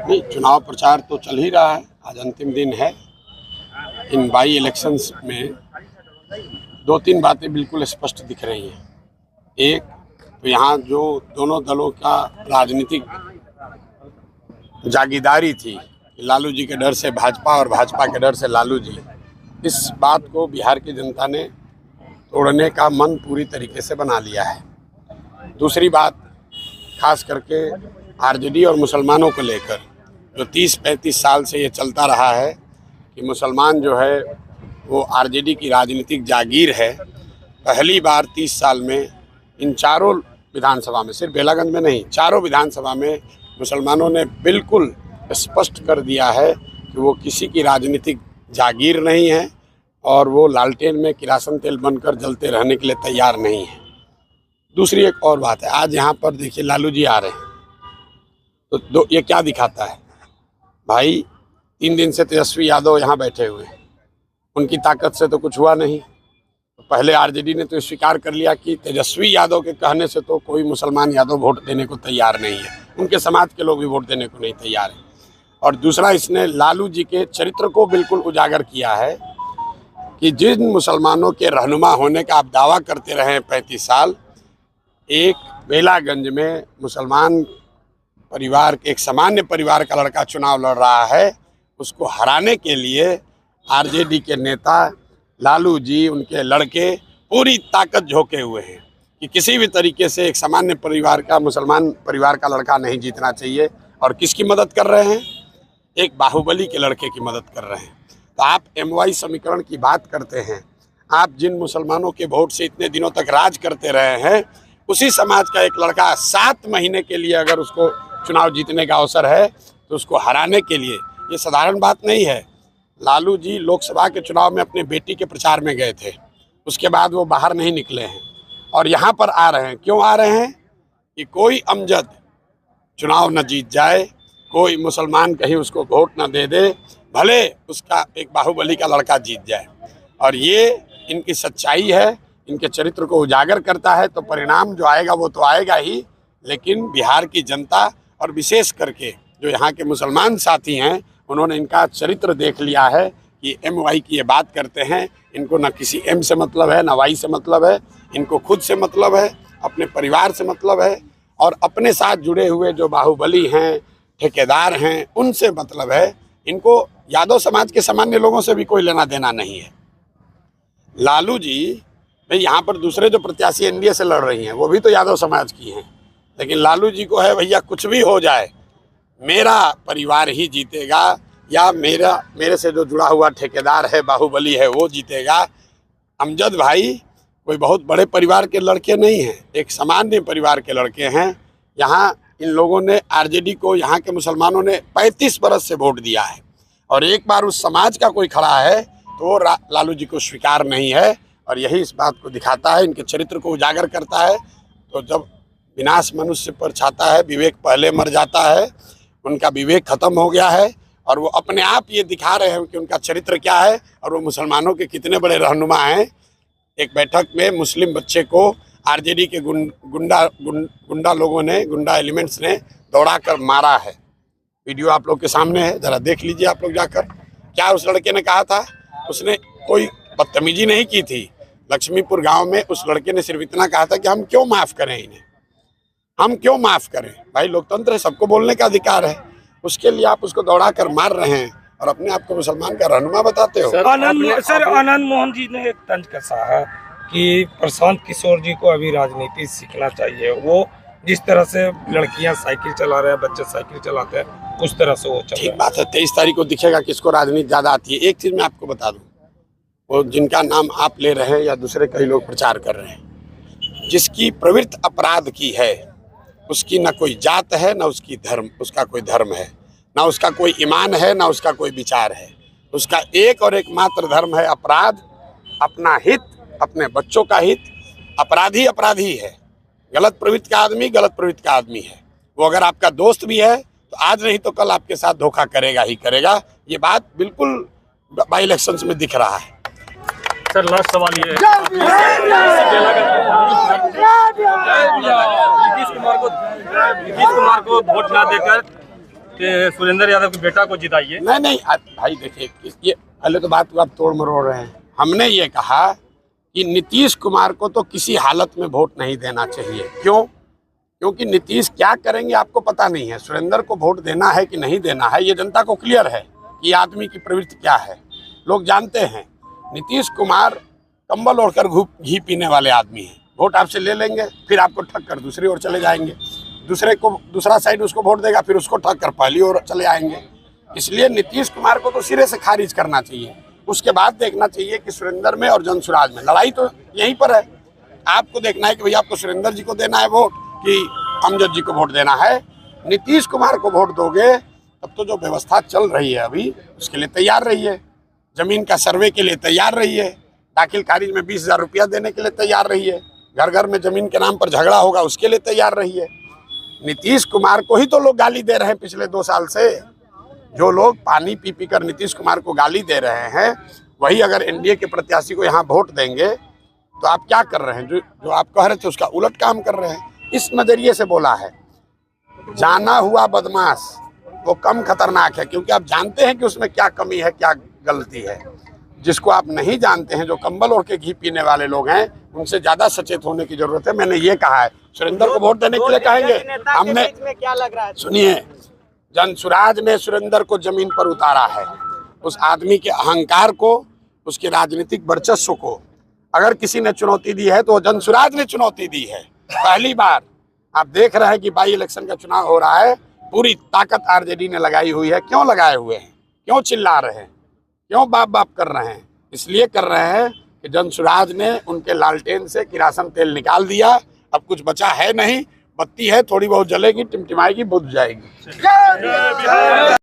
नहीं, चुनाव प्रचार तो चल ही रहा है। आज अंतिम दिन है। इन बाई इलेक्शंस में दो तीन बातें बिल्कुल स्पष्ट दिख रही हैं। एक तो यहाँ जो दोनों दलों का राजनीतिक जागीदारी थी, लालू जी के डर से भाजपा और भाजपा के डर से लालू जी, इस बात को बिहार की जनता ने तोड़ने का मन पूरी तरीके से बना लिया है। दूसरी बात, खास करके आरजेडी और मुसलमानों को लेकर जो 30-35 साल से ये चलता रहा है कि मुसलमान जो है वो आरजेडी की राजनीतिक जागीर है। पहली बार 30 साल में इन चारों विधानसभा में, सिर्फ बेलागंज में नहीं, चारों विधानसभा में मुसलमानों ने बिल्कुल स्पष्ट कर दिया है कि वो किसी की राजनीतिक जागीर नहीं है और वो लालटेन में किरासन तेल बनकर जलते रहने के लिए तैयार नहीं है। दूसरी एक और बात है, आज यहाँ पर देखिए लालू जी आ रहे हैं तो ये क्या दिखाता है भाई? 3 दिन से तेजस्वी यादव यहाँ बैठे हुए हैं, उनकी ताकत से तो कुछ हुआ नहीं। पहले आरजेडी ने तो स्वीकार कर लिया कि तेजस्वी यादव के कहने से तो कोई मुसलमान यादव वोट देने को तैयार नहीं है, उनके समाज के लोग भी वोट देने को नहीं तैयार हैं। और दूसरा, इसने लालू जी के चरित्र को बिल्कुल उजागर किया है कि जिन मुसलमानों के रहनुमा होने का आप दावा करते रहे 35 साल, एक बेलागंज में मुसलमान परिवार, एक सामान्य परिवार का लड़का चुनाव लड़ रहा है, उसको हराने के लिए आरजेडी के नेता लालू जी, उनके लड़के पूरी ताकत झोंके हुए हैं कि किसी भी तरीके से एक सामान्य परिवार का, मुसलमान परिवार का लड़का नहीं जीतना चाहिए। और किसकी मदद कर रहे हैं? एक बाहुबली के लड़के की मदद कर रहे हैं। तो आप MY समीकरण की बात करते हैं, आप जिन मुसलमानों के वोट से इतने दिनों तक राज करते रहे हैं, उसी समाज का एक लड़का 7 महीने के लिए अगर उसको चुनाव जीतने का अवसर है तो उसको हराने के लिए, ये साधारण बात नहीं है। लालू जी लोकसभा के चुनाव में अपने बेटी के प्रचार में गए थे, उसके बाद वो बाहर नहीं निकले हैं और यहाँ पर आ रहे हैं। क्यों आ रहे हैं? कि कोई अमजद चुनाव न जीत जाए, कोई मुसलमान कहीं उसको वोट न दे दे, भले उसका एक बाहुबली का लड़का जीत जाए। और ये इनकी सच्चाई है, इनके चरित्र को उजागर करता है। तो परिणाम जो आएगा वो तो आएगा ही, लेकिन बिहार की जनता और विशेष करके जो यहाँ के मुसलमान साथी हैं, उन्होंने इनका चरित्र देख लिया है कि MY की ये बात करते हैं, इनको न किसी M से मतलब है, न Y से मतलब है, इनको खुद से मतलब है, अपने परिवार से मतलब है और अपने साथ जुड़े हुए जो बाहुबली हैं, ठेकेदार हैं, उनसे मतलब है। इनको यादव समाज के सामान्य लोगों से भी कोई लेना देना नहीं है। लालू जी भाई, यहाँ पर दूसरे जो प्रत्याशी NDA से लड़ रही हैं वो भी तो यादव समाज की हैं, लेकिन लालू जी को है भैया कुछ भी हो जाए, मेरा परिवार ही जीतेगा या मेरे से जो जुड़ा हुआ ठेकेदार है, बाहुबली है, वो जीतेगा। अमजद भाई कोई बहुत बड़े परिवार के लड़के नहीं हैं, एक सामान्य परिवार के लड़के हैं। यहाँ इन लोगों ने, आरजेडी को, यहाँ के मुसलमानों ने 35 बरस से वोट दिया है और एक बार उस समाज का कोई खड़ा है तो लालू जी को स्वीकार नहीं है। और यही इस बात को दिखाता है, इनके चरित्र को उजागर करता है। तो जब विनाश मनुष्य पर छाता है, विवेक पहले मर जाता है, उनका विवेक खत्म हो गया है और वो अपने आप ये दिखा रहे हैं कि उनका चरित्र क्या है और वो मुसलमानों के कितने बड़े रहनुमा हैं। एक बैठक में मुस्लिम बच्चे को आरजेडी के गुंडा लोगों ने, गुंडा एलिमेंट्स ने दौड़ा कर मारा है। वीडियो आप लोग के सामने है, ज़रा देख लीजिए आप लोग जाकर। क्या उस लड़के ने कहा था? उसने कोई बदतमीजी नहीं की थी। लक्ष्मीपुर गांव में उस लड़के ने सिर्फ इतना कहा था कि हम क्यों माफ़ करें इन्हें, हम क्यों माफ़ करें। भाई लोकतंत्र है, सबको बोलने का अधिकार है, उसके लिए आप उसको दौड़ा कर मार रहे हैं और अपने आप को मुसलमान का रहनुमा बताते हो। आनंद मोहन जी ने एक तंज कसा है कि प्रशांत किशोर जी को अभी राजनीति सीखना चाहिए। वो जिस तरह से लड़कियां साइकिल चला रहे हैं, बच्चे साइकिल चलाते हैं, उस तरह से वो चल। ठीक बात है, 23 तारीख को दिखेगा किसको राजनीति ज़्यादा आती है। एक चीज़ मैं आपको बता दूं, वो जिनका नाम आप ले रहे हैं या दूसरे कई लोग प्रचार कर रहे हैं, जिसकी प्रवृत्ति अपराध की है, उसकी ना कोई जात है, ना उसकी धर्म, उसका कोई धर्म है, ना उसका कोई ईमान है, ना उसका कोई विचार है। उसका एक और एकमात्र धर्म है अपराध, अपना हित, अपने बच्चों का हित। अपराधी अपराधी है, गलत प्रवृत्ति का आदमी गलत प्रवृत्ति का आदमी है। वो अगर आपका दोस्त भी है तो आज नहीं तो कल आपके साथ धोखा करेगा ही करेगा। ये बात बिल्कुल बाई इलेक्शंस में दिख रहा है। सर लास्ट सवाल ये नीतीश कुमार को वोट ना देकर कि सुरेंद्र यादव के बेटा को जिताइए। नहीं भाई देखिए, ये पहले तो बात को आप तोड़ मरोड़ रहे हैं। हमने ये कहा कि नीतीश कुमार को तो किसी हालत में वोट नहीं देना चाहिए। क्यों? क्योंकि नीतीश क्या करेंगे आपको पता नहीं है। सुरेंद्र को वोट देना है कि नहीं देना है, ये जनता को क्लियर है कि आदमी की प्रवृत्ति क्या है, लोग जानते हैं। नीतीश कुमार कंबल ओढ़कर घी पीने वाले आदमी हैं। वोट आपसे ले लेंगे, फिर आपको ठग कर दूसरी ओर चले जाएंगे, दूसरा साइड उसको वोट देगा, फिर उसको ठग कर पहली ओर चले आएंगे। इसलिए नीतीश कुमार को तो सिरे से खारिज करना चाहिए। उसके बाद देखना चाहिए कि सुरेंद्र में और जनसुराज में लड़ाई तो यहीं पर है। आपको देखना है कि भैया आपको सुरेंद्र जी को देना है वोट कि अमजद जी को वोट देना है। नीतीश कुमार को वोट दोगे तब तो जो व्यवस्था चल रही है अभी, उसके लिए तैयार रहिए। जमीन का सर्वे के लिए तैयार रहिए। दाखिल खारिज में 20,000 रुपया देने के लिए तैयार रहिए। घर घर में जमीन के नाम पर झगड़ा होगा, उसके लिए तैयार रहिए। नीतीश कुमार को ही तो लोग गाली दे रहे हैं पिछले 2 साल से। जो लोग पानी पी पी कर नीतीश कुमार को गाली दे रहे हैं, वही अगर एनडीए के प्रत्याशी को यहाँ वोट देंगे तो आप क्या कर रहे हैं? जो आप कह रहे थे उसका उलट काम कर रहे हैं। इस नजरिए से बोला है। जाना हुआ बदमाश वो कम खतरनाक है, क्योंकि आप जानते हैं कि उसमें क्या कमी है, क्या गलती है। जिसको आप नहीं जानते हैं, जो कंबल ओढ़ के घी पीने वाले लोग हैं, उनसे ज्यादा सचेत होने की जरूरत है। मैंने ये कहा है, सुरेंद्र को वोट देने के लिए कहेंगे हमने। क्या लग रहा है? सुनिए, जनसुराज ने सुरेंद्र को जमीन पर उतारा है। उस आदमी के अहंकार को, उसके राजनीतिक वर्चस्व को अगर किसी ने चुनौती दी है तो जनसुराज ने चुनौती दी है। पहली बार आप देख रहे हैं कि बाई इलेक्शन का चुनाव हो रहा है, पूरी ताकत आरजेडी ने लगाई हुई है। क्यों लगाए हुए हैं? क्यों चिल्ला रहे हैं? क्यों बाप बाप कर रहे हैं? इसलिए कर रहे हैं कि जनसुराज ने उनके लालटेन से किरासन तेल निकाल दिया। अब कुछ बचा है नहीं, बत्ती है थोड़ी बहुत जलेगी, टिमटिमाएगी, बुझ जाएगी।